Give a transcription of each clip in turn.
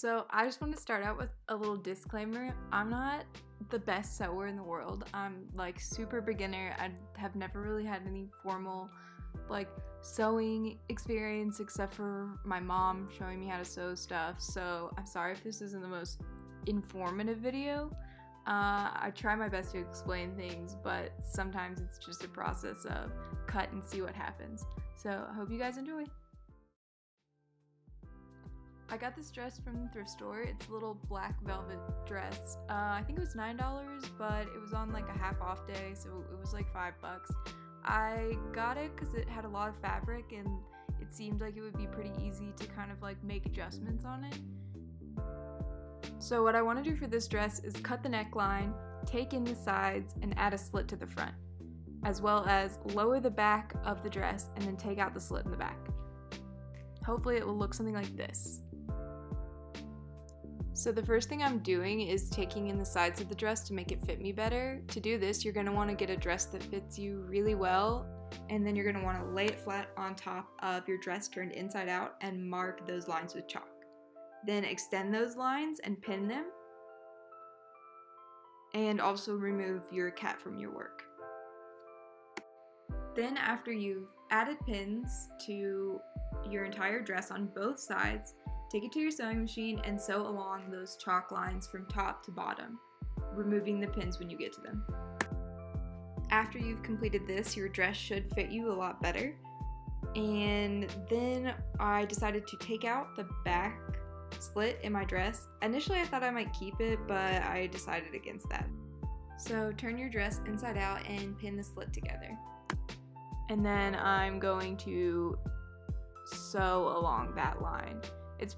So I just want to start out with a little disclaimer. I'm not the best sewer in the world. I'm like super beginner. I have never really had any formal like sewing experience except for my mom showing me how to sew stuff. So I'm sorry if this isn't the most informative video. I try my best to explain things, but sometimes it's just a process of cut and see what happens. So I hope you guys enjoy. I got this dress from the thrift store. It's a little black velvet dress. I think it was $9, but it was on like a half off day, so it was like $5. I got it because it had a lot of fabric and it seemed like it would be pretty easy to kind of like make adjustments on it. So what I want to do for this dress is cut the neckline, take in the sides, and add a slit to the front, as well as lower the back of the dress and then take out the slit in the back. Hopefully it will look something like this. So the first thing I'm doing is taking in the sides of the dress to make it fit me better. To do this, you're going to want to get a dress that fits you really well, and then you're going to want to lay it flat on top of your dress turned inside out and mark those lines with chalk. Then extend those lines and pin them, and also remove your cat from your work. Then after you've added pins to your entire dress on both sides, take it to your sewing machine and sew along those chalk lines from top to bottom, removing the pins when you get to them. After you've completed this, your dress should fit you a lot better. And then I decided to take out the back slit in my dress. Initially I thought I might keep it, but I decided against that. So turn your dress inside out and pin the slit together. And then I'm going to sew along that line. It's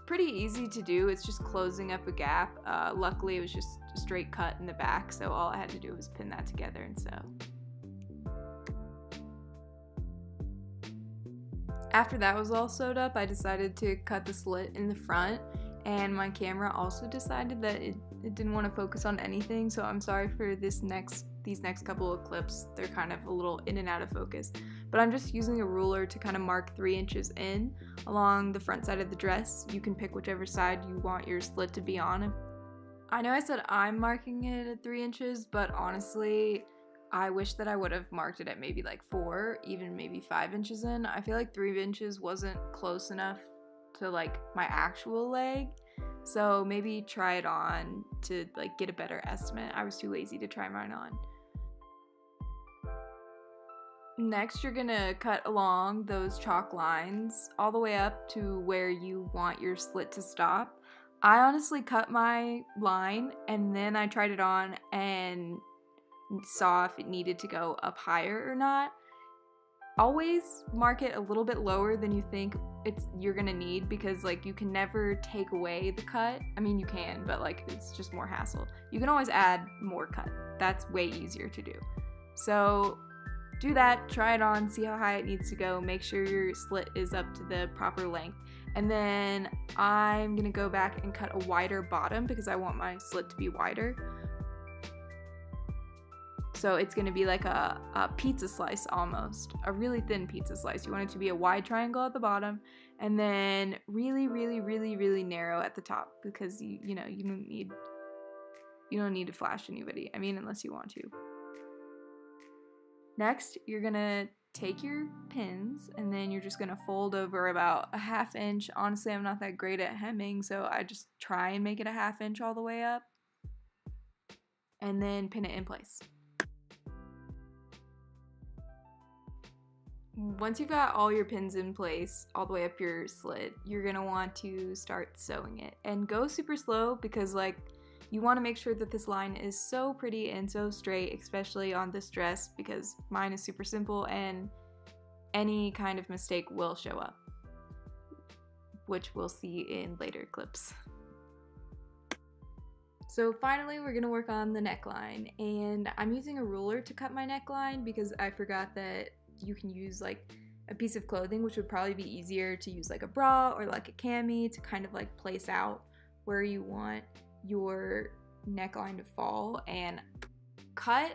pretty easy to do, it's just closing up a gap. Luckily it was just a straight cut in the back, so all I had to do was pin that together and sew. After that was all sewed up, I decided to cut the slit in the front, and my camera also decided that it didn't want to focus on anything, so I'm sorry for these next couple of clips. They're kind of a little in and out of focus. But I'm just using a ruler to kind of mark 3 inches in along the front side of the dress. You can pick whichever side you want your slit to be on. I know I said I'm marking it at 3 inches, but honestly, I wish that I would have marked it at maybe like 4, even maybe 5 inches in. I feel like 3 inches wasn't close enough to like my actual leg. So maybe try it on to like get a better estimate. I was too lazy to try mine on. Next, you're gonna cut along those chalk lines all the way up to where you want your slit to stop. I honestly cut my line and then I tried it on and saw if it needed to go up higher or not. Always mark it a little bit lower than you think you're gonna need, because like you can never take away the cut. I mean you can, but like it's just more hassle. You can always add more cut. That's way easier to do. So do that, try it on, see how high it needs to go, make sure your slit is up to the proper length. And then I'm gonna go back and cut a wider bottom because I want my slit to be wider. So it's gonna be like a pizza slice almost, a really thin pizza slice. You want it to be a wide triangle at the bottom and then really, really, really, really narrow at the top, because you don't need to flash anybody. I mean, unless you want to. Next, you're gonna take your pins and then you're just gonna fold over about a ½ inch. Honestly, I'm not that great at hemming, so I just try and make it a ½ inch all the way up. And then pin it in place. Once you've got all your pins in place all the way up your slit, you're gonna want to start sewing it. And go super slow, because like you want to make sure that this line is so pretty and so straight, especially on this dress, because mine is super simple and any kind of mistake will show up, which we'll see in later clips. So finally, we're gonna work on the neckline, and I'm using a ruler to cut my neckline because I forgot that you can use like a piece of clothing, which would probably be easier to use like a bra or like a cami to kind of like place out where you want your neckline to fall, and cut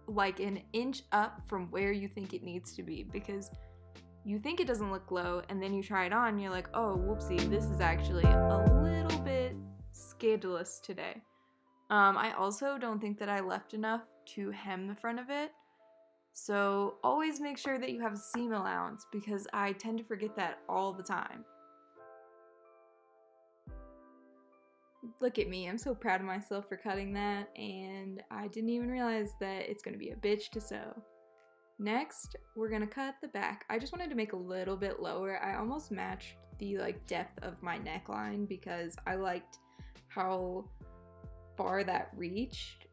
like an inch up from where you think it needs to be, because you think it doesn't look low, and then you try it on and you're like, oh, whoopsie, this is actually a little bit scandalous today. I also don't think that I left enough to hem the front of it. So always make sure that you have a seam allowance, because I tend to forget that all the time. Look at me, I'm so proud of myself for cutting that, and I didn't even realize that it's gonna be a bitch to sew. Next, we're gonna cut the back. I just wanted to make a little bit lower. I almost matched the depth of my neckline because I liked how far that reached.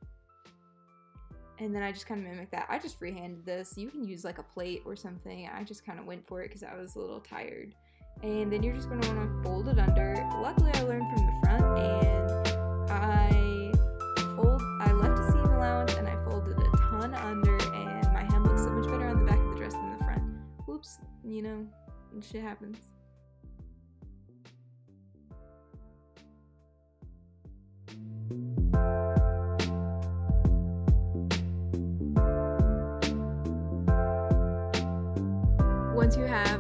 And then I just kind of mimicked that. I just freehanded this. You can use like a plate or something. I just kind of went for it because I was a little tired. And then you're just going to want to fold it under. Luckily, I learned from the front, and I left a seam allowance and I folded a ton under, and my hem looks so much better on the back of the dress than the front. Whoops, you know, shit happens. Once you have